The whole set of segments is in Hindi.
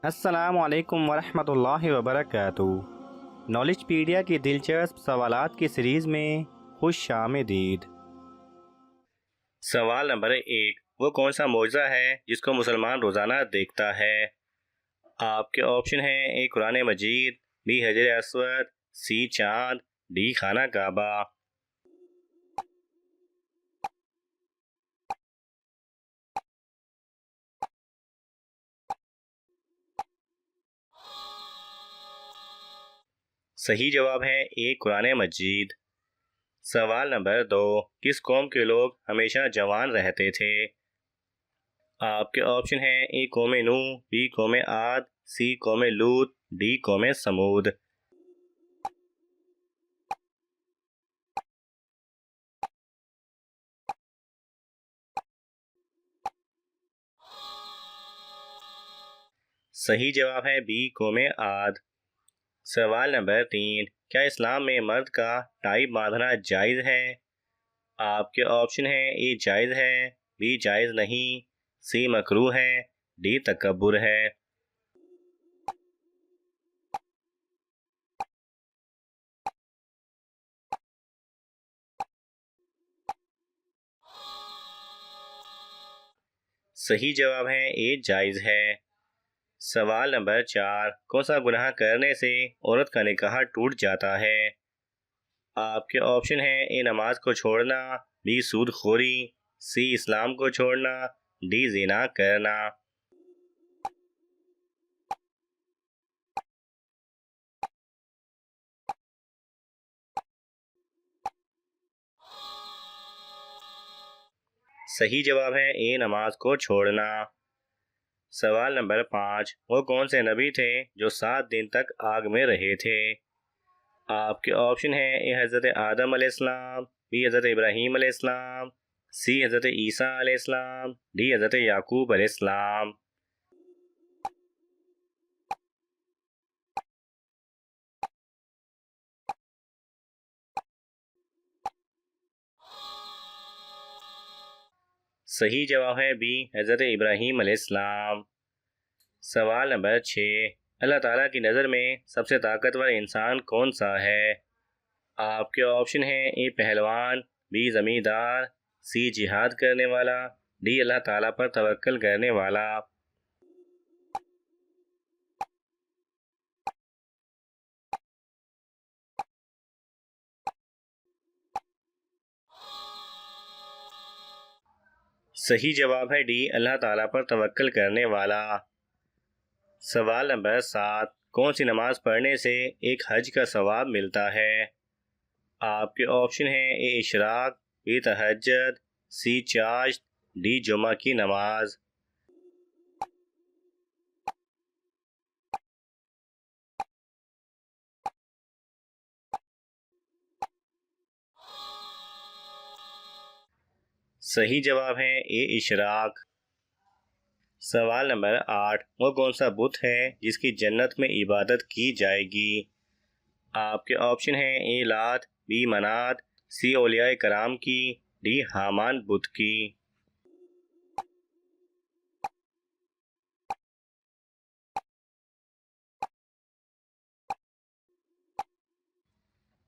अस्सलाम वालेकुम वरहमतुल्लाहि वबरकातुहू। नॉलेजपीडिया की दिलचस्प सवालात की सीरीज़ में खुश आमदीद। सवाल नंबर 1। वो कौन सा मौजज़ा है जिसको मुसलमान रोज़ाना देखता है? आपके ऑप्शन हैं: ए कुरान मजीद, बी हजर अस्वद, सी चांद, डी खाना काबा। सही जवाब है ए कुरान मजीद। सवाल नंबर 2। किस कौम के लोग हमेशा जवान रहते थे? आपके ऑप्शन हैं: ए कौम नूह, बी कौम आद, सी कौम लूत, डी कौम समूद। सही जवाब है बी कौम आद। सवाल नंबर 3। क्या इस्लाम में मर्द का टाई बांधना जायज़ है? आपके ऑप्शन हैं: ए जायज़ है, बी जायज़ नहीं, सी मकरूह है, डी तकब्बुर है। सही जवाब है ए जायज़ है। सवाल नंबर 4। कौन सा गुनाह करने से औरत का निकाह टूट जाता है? आपके ऑप्शन हैं: ए नमाज को छोड़ना, बी सूदखोरी, सी इस्लाम को छोड़ना, डी जिना करना। सही जवाब है ए नमाज को छोड़ना। सवाल नंबर 5। वो कौन से नबी थे जो 7 दिन तक आग में रहे थे? आपके ऑप्शन हैं: ए हज़रत आदम अलैहिस्सलाम, बी हज़रत इब्राहीम अलैहिस्सलाम, सी हज़रत ईसा अलैहिस्सलाम, डी हज़रत याकूब अलैहिस्सलाम। सही जवाब है बी हज़रत इब्राहीम अलैहिस्सलाम। सवाल नंबर 6। अल्लाह ताला की नज़र में सबसे ताकतवर इंसान कौन सा है? आपके ऑप्शन हैं: ए पहलवान, बी ज़मींदार, सी जिहाद करने वाला, डी अल्लाह ताला पर तवक्कल करने वाला। सही जवाब है डी अल्लाह ताला पर तवक्कल करने वाला। सवाल नंबर 7। कौन सी नमाज पढ़ने से एक हज का सवाब मिलता है? आपके ऑप्शन हैं: ए इशराक, बी तहज्जुद, सी चाश्त, डी जुमा की नमाज। सही जवाब है ए इशराक। सवाल नंबर 8। वो कौन सा बुत है जिसकी जन्नत में इबादत की जाएगी? आपके ऑप्शन हैं: ए लात, बी मनात, सी औलिया कराम की, डी हामान बुत की।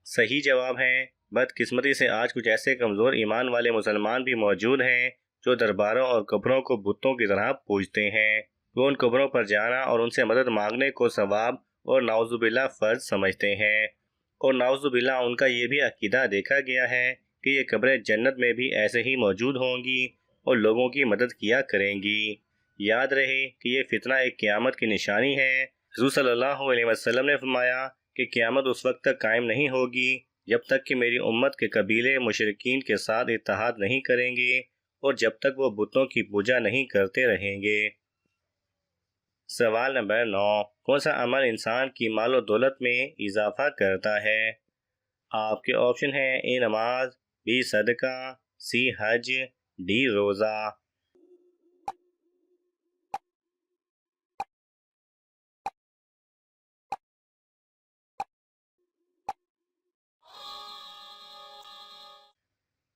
सही जवाब है बदकिस्मती से आज कुछ ऐसे कमज़ोर ईमान वाले मुसलमान भी मौजूद हैं जो दरबारों और कब्रों को बुतों की तरह पूजते हैं। वो उन कब्रों पर जाना और उनसे मदद मांगने को सवाब और नाउजुबिल्ला फ़र्ज समझते हैं। और नाउजुबिल्ला उनका ये भी अकीदा देखा गया है कि ये कब्रें जन्नत में भी ऐसे ही मौजूद होंगी और लोगों की मदद किया करेंगी। याद रहे कि ये फितना एक क़यामत की निशानी है। हुज़ूर सल्लल्लाहु अलैहि वसल्लम ने फरमाया कि क़यामत उस वक्त तक कायम नहीं होगी जब तक कि मेरी उम्मत के कबीले मुशरिकीन के साथ इत्तेहाद नहीं करेंगे और जब तक वो बुतों की पूजा नहीं करते रहेंगे। सवाल नंबर 9। कौन सा अमल इंसान की मालो दौलत में इजाफा करता है? आपके ऑप्शन हैं: ए नमाज, बी सदका, सी हज, डी रोज़ा।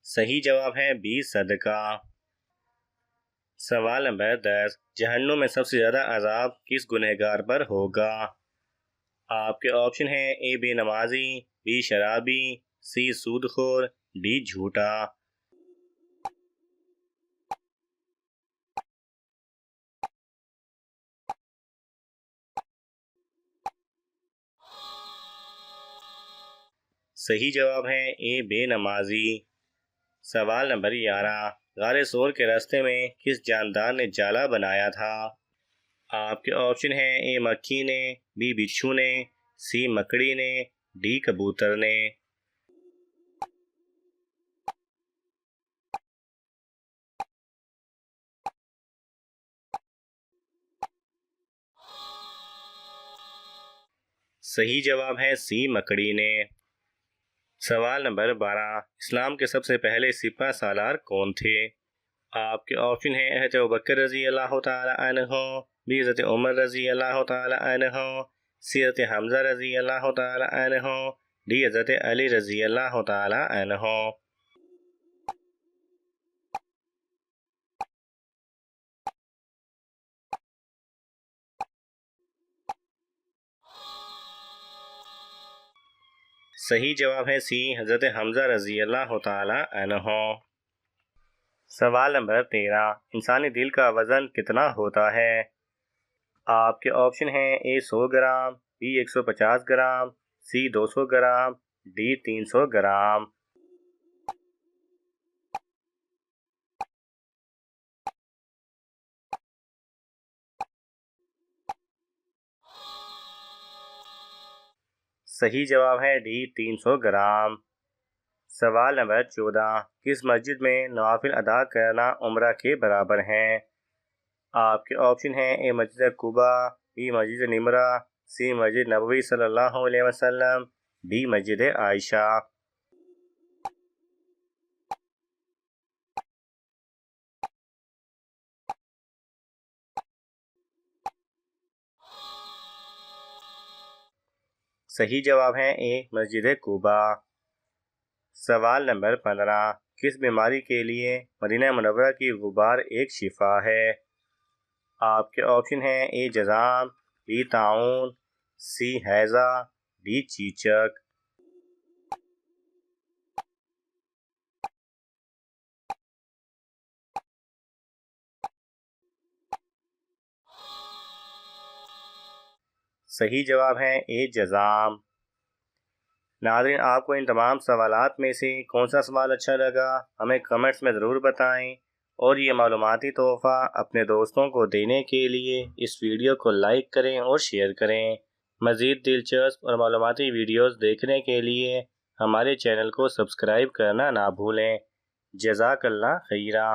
सही जवाब है बी सदका। सवाल नंबर 10, जहन्नुम में सबसे ज़्यादा अजाब किस गुनहगार पर होगा? आपके ऑप्शन हैं ए बेनमाजी, बी शराबी, सी सूदखोर, डी झूठा। सही जवाब है ए बेनमाजी। सवाल नंबर 11, गारे सोर के रास्ते में किस जानदार ने जाला बनाया था? आपके ऑप्शन हैं ए मक्खी ने, बी बिच्छू ने, सी मकड़ी ने, डी कबूतर ने। सही जवाब है सी मकड़ी ने। सवाल नंबर 12, इस्लाम के सबसे पहले सिपह सालार कौन थे? आपके ऑप्शन हैं हज़रत अबू बकर रजी अल्लाह तआला अन्हु, बी हज़रत उमर रजी अल्लाह तआला अन्हु, सी हज़रत हमजा रजी अल्लाह तआला अन्हु, डी हज़रत अली रजी अल्लाह तआला अन्हु। सही जवाब है सी हज़रत हमजा रजी अल्लाह तआला अन्हु। सवाल नंबर 13, इंसानी दिल का वजन कितना होता है? आपके ऑप्शन हैं ए 100 ग्राम, बी 150 ग्राम, सी 200 ग्राम, डी 300 ग्राम। सही जवाब है डी 300 ग्राम। सवाल नंबर 14, किस मस्जिद में नवाफिल अदा करना उम्रा के बराबर है? आपके ऑप्शन हैं ए मस्जिद कुबा, बी मस्जिद निमरा, सी मस्जिद नबवी सल्लल्लाहु अलैहि वसल्लम, डी मस्जिद आयशा। सही जवाब है ए मस्जिद कुबा। सवाल नंबर 15, किस बीमारी के लिए मदीना मुनव्वरा की गुबार एक शिफा है? आपके ऑप्शन हैं ए जज़ाम, बी ताउन, सी हैज़ा, डी चीचक। सही जवाब है ए जज़ाम। नाज़रीन, आपको इन तमाम सवालात में से कौन सा सवाल अच्छा लगा हमें कमेंट्स में ज़रूर बताएं, और ये मालूमाती तोहफ़ा अपने दोस्तों को देने के लिए इस वीडियो को लाइक करें और शेयर करें। मज़ीद दिलचस्प और मालूमाती वीडियोज़ देखने के लिए हमारे चैनल को सब्सक्राइब करना ना भूलें। जज़ाकल्लाह खैरा।